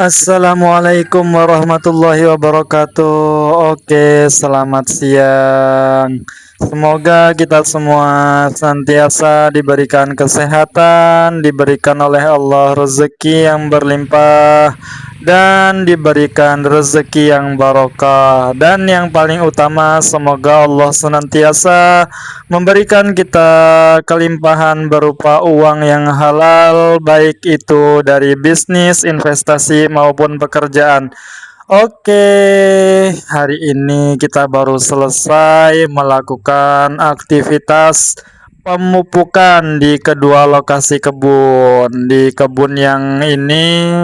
Assalamualaikum warahmatullahi wabarakatuh. Oke, selamat siang. Semoga kita semua senantiasa diberikan kesehatan, diberikan oleh Allah rezeki yang berlimpah, dan diberikan rezeki yang barokah. Dan yang paling utama, semoga Allah senantiasa memberikan kita kelimpahan berupa uang yang halal, baik itu dari bisnis, investasi, maupun pekerjaan. Oke, hari ini kita baru selesai melakukan aktivitas pemupukan di kedua lokasi kebun. Di kebun yang ini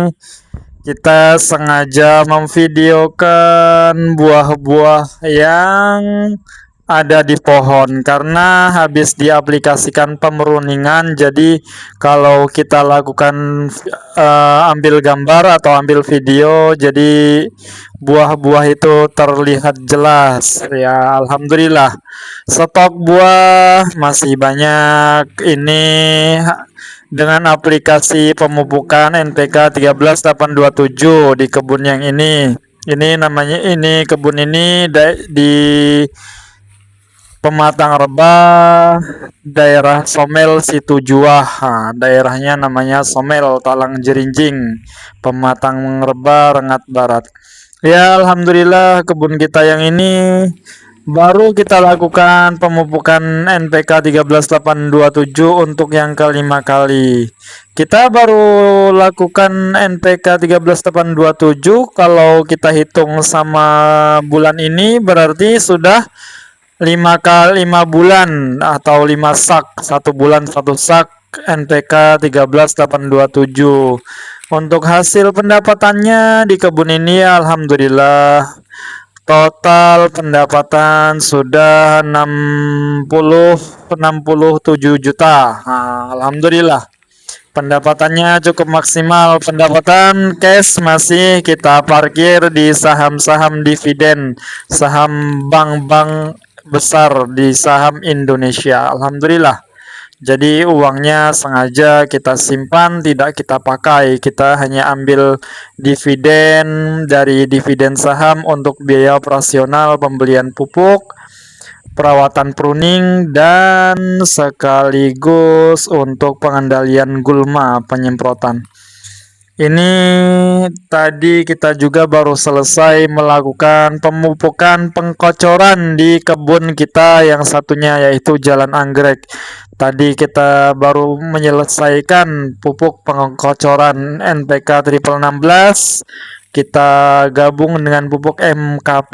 kita sengaja memvideokan buah-buah yang ada di pohon karena habis diaplikasikan pemruningan. Jadi kalau kita lakukan ambil gambar atau ambil video, jadi buah-buah itu terlihat jelas ya. Alhamdulillah, stok buah masih banyak. Ini dengan aplikasi pemupukan NPK 13827 di kebun yang ini. Ini namanya, ini kebun ini di Pematang Rebah, daerah Somel Situjuah. Nah, daerahnya namanya Somel Talang Jerinjing, Pematang Rebah, Rengat Barat. Ya, alhamdulillah kebun kita yang ini baru kita lakukan pemupukan NPK 13827 untuk yang kelima kali. Kita baru lakukan NPK 13827, kalau kita hitung sama bulan ini berarti sudah 5 bulan atau 5 sak, 1 bulan 1 sak NPK 13827. Untuk hasil pendapatannya di kebun ini, alhamdulillah total pendapatan sudah 67 juta. Nah, alhamdulillah pendapatannya cukup maksimal. Pendapatan cash masih kita parkir di saham-saham dividen, saham bank-bank besar di saham Indonesia. Alhamdulillah. Jadi uangnya sengaja kita simpan, tidak kita pakai. Kita hanya ambil dividen dari dividen saham untuk biaya operasional, pembelian pupuk, perawatan pruning, dan sekaligus untuk pengendalian gulma penyemprotan. Ini tadi kita juga baru selesai melakukan pemupukan pengkocoran di kebun kita yang satunya, yaitu Jalan Anggrek. Tadi kita baru menyelesaikan pupuk pengkocoran NPK 1616. Kita gabung dengan pupuk MKP.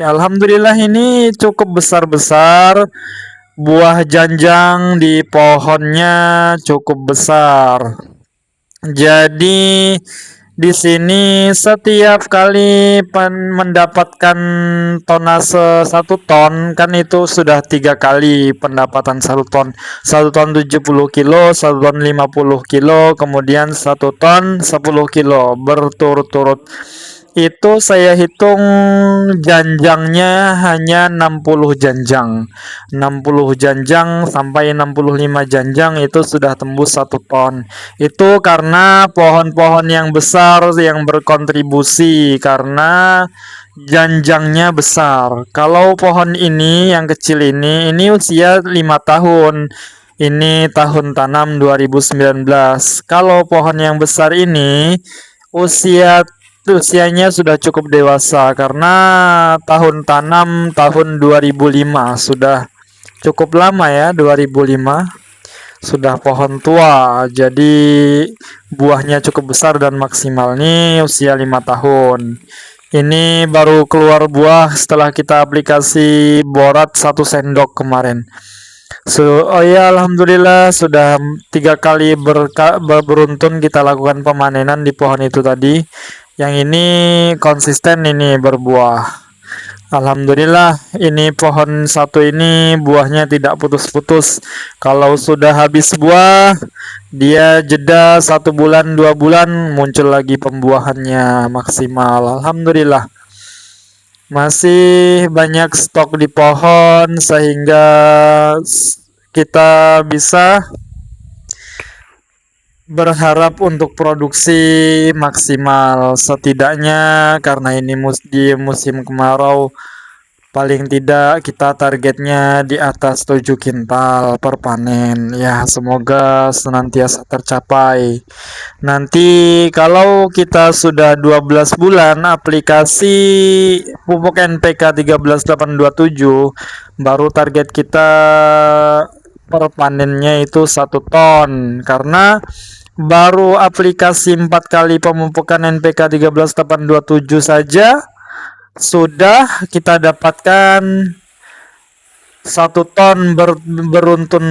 Alhamdulillah ini cukup besar-besar. Buah janjang di pohonnya cukup besar. Jadi di sini setiap kali mendapatkan tonase 1 ton, kan itu sudah 3 kali pendapatan 1 ton. 1 ton 70 kilo, 1 ton 50 kilo, kemudian 1 ton 10 kilo berturut-turut. Itu saya hitung janjangnya hanya 60 janjang. 60 janjang sampai 65 janjang itu sudah tembus 1 ton. Itu karena pohon-pohon yang besar yang berkontribusi, karena janjangnya besar. Kalau pohon ini yang kecil ini usia 5 tahun. Ini tahun tanam 2019. Kalau pohon yang besar ini usianya sudah cukup dewasa karena tahun tanam tahun 2005, sudah cukup lama ya, 2005 sudah pohon tua, jadi buahnya cukup besar dan maksimal. Nih usia 5 tahun. Ini baru keluar buah setelah kita aplikasi borat 1 sendok kemarin. Oh ya, alhamdulillah sudah 3 kali beruntun kita lakukan pemanenan di pohon itu tadi. Yang ini konsisten ini berbuah. Alhamdulillah, ini pohon satu ini buahnya tidak putus-putus. Kalau sudah habis buah, dia jeda 1 bulan 2 bulan muncul lagi pembuahannya maksimal. Alhamdulillah, masih banyak stok di pohon sehingga kita bisa berharap untuk produksi maksimal setidaknya karena ini di musim kemarau. Paling tidak kita targetnya di atas 7 kintal per panen. Ya, semoga senantiasa tercapai. Nanti kalau kita sudah 12 bulan aplikasi pupuk NPK 13827, baru target kita per panennya itu 1 ton. Karena baru aplikasi 4 kali pemupukan NPK 13827 saja sudah kita dapatkan 1 ton beruntun.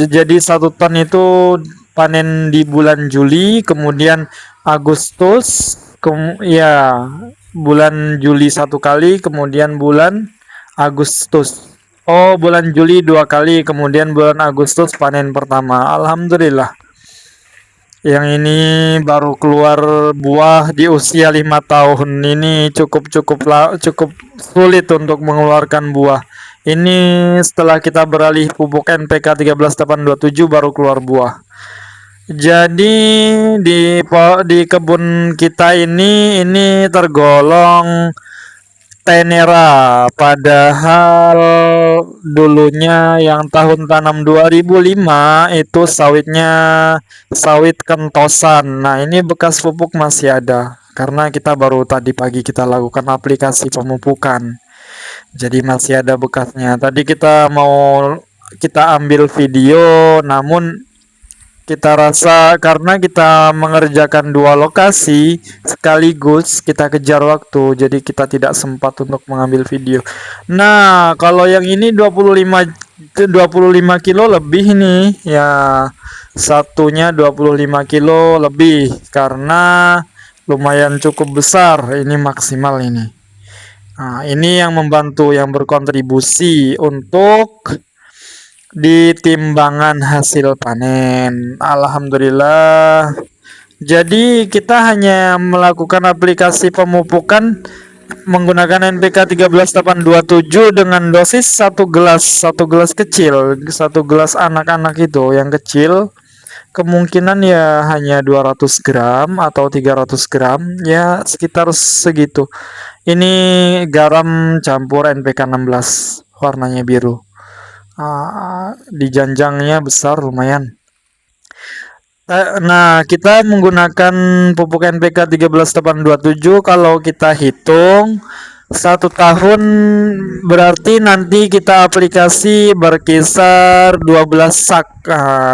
Jadi 1 ton itu panen di bulan Juli, kemudian Agustus, ya bulan Juli 1 kali, kemudian bulan Agustus. Oh, bulan Juli 2 kali, kemudian bulan Agustus panen pertama. Alhamdulillah. Yang ini baru keluar buah di usia 5 tahun ini cukup sulit untuk mengeluarkan buah. Ini setelah kita beralih pupuk NPK 13827 baru keluar buah. Jadi di kebun kita ini tergolong Tenera, padahal dulunya yang tahun tanam 2005 itu sawit kentosan. Nah, ini bekas pupuk masih ada karena kita baru tadi pagi kita lakukan aplikasi pemupukan. Jadi masih ada bekasnya. Tadi kita ambil video, namun kita rasa karena kita mengerjakan 2 lokasi sekaligus kita kejar waktu, jadi kita tidak sempat untuk mengambil video. Nah, kalau yang ini 25 kilo lebih nih ya, satunya 25 kilo lebih karena lumayan cukup besar, ini maksimal ini. Nah, ini yang membantu, yang berkontribusi untuk di timbangan hasil panen. Alhamdulillah. Jadi kita hanya melakukan aplikasi pemupukan menggunakan NPK 13827 dengan dosis 1 gelas kecil, 1 gelas anak-anak itu yang kecil. Kemungkinan ya hanya 200 gram atau 300 gram, ya sekitar segitu. Ini garam campur NPK 16, warnanya biru. Di janjangnya besar lumayan. Nah, kita menggunakan pupuk NPK 13827 kalau kita hitung 1 tahun berarti nanti kita aplikasi berkisar 12 sak.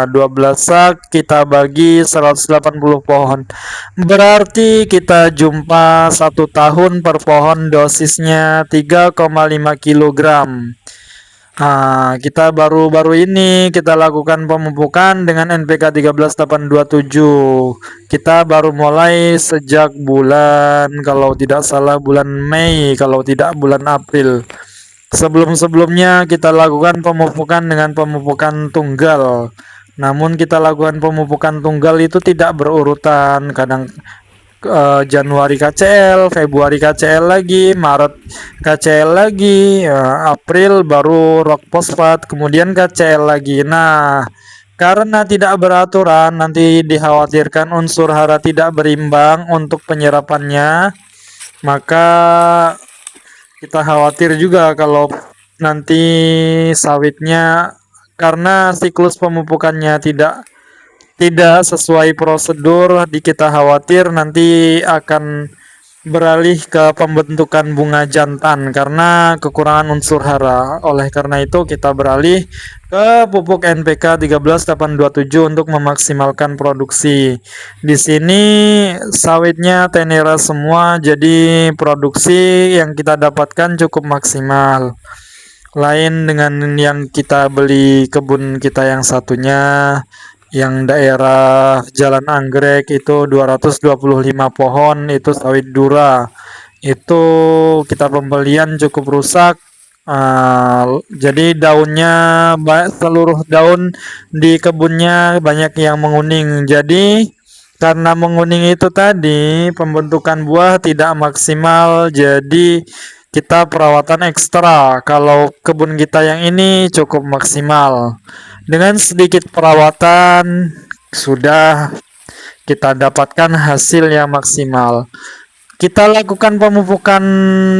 12 sak kita bagi 180 pohon. Berarti kita jumpa 1 tahun per pohon dosisnya 3,5 kilogram. Kita baru-baru ini kita lakukan pemupukan dengan NPK 13827. Kita baru mulai sejak bulan, kalau tidak salah bulan Mei, kalau tidak bulan April. Sebelum-sebelumnya kita lakukan pemupukan dengan pemupukan tunggal. Namun kita lakukan pemupukan tunggal itu tidak berurutan, kadang Januari KCL, Februari KCL lagi, Maret KCL lagi, April baru rock fosfat, kemudian KCL lagi. Nah, karena tidak beraturan, nanti dikhawatirkan unsur hara tidak berimbang untuk penyerapannya, maka kita khawatir juga kalau nanti sawitnya karena siklus pemupukannya tidak sesuai prosedur, kita khawatir nanti akan beralih ke pembentukan bunga jantan karena kekurangan unsur hara. Oleh karena itu kita beralih ke pupuk NPK 13827 untuk memaksimalkan produksi. Di sini sawitnya Tenera semua, jadi produksi yang kita dapatkan cukup maksimal. Lain dengan yang kita beli kebun kita yang satunya, yang daerah Jalan Anggrek itu 225 pohon, itu sawit dura. Itu kita pembelian cukup rusak. Jadi daunnya, seluruh daun di kebunnya banyak yang menguning. Jadi karena menguning itu tadi pembentukan buah tidak maksimal, jadi kita perawatan ekstra. Kalau kebun kita yang ini cukup maksimal. Dengan sedikit perawatan sudah kita dapatkan hasil yang maksimal. Kita lakukan pemupukan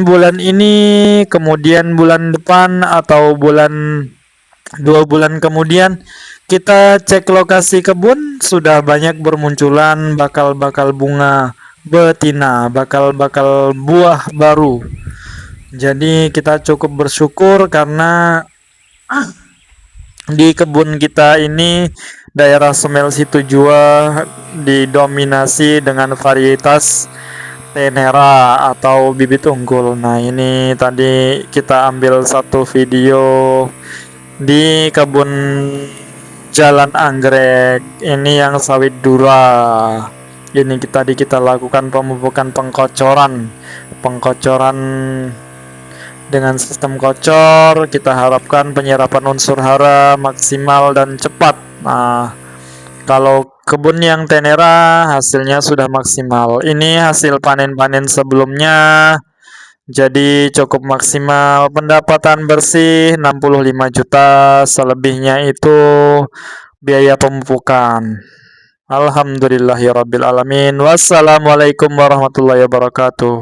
bulan ini, kemudian bulan depan atau 2 bulan kemudian kita cek lokasi kebun, sudah banyak bermunculan bakal-bakal bunga betina, bakal-bakal buah baru. Jadi kita cukup bersyukur karena di kebun kita ini daerah Semel Situjua didominasi dengan varietas Tenera atau bibit unggul. Nah, ini tadi kita ambil satu video di kebun Jalan Anggrek. Ini yang sawit dura. Ini kita lakukan pemupukan pengkocoran dengan sistem kocor. Kita harapkan penyerapan unsur hara maksimal dan cepat. Nah, kalau kebun yang Tenera hasilnya sudah maksimal. Ini hasil panen-panen sebelumnya. Jadi cukup maksimal, pendapatan bersih 65 juta, selebihnya itu biaya pemupukan. Alhamdulillahirabbil alamin. Wassalamualaikum warahmatullahi wabarakatuh.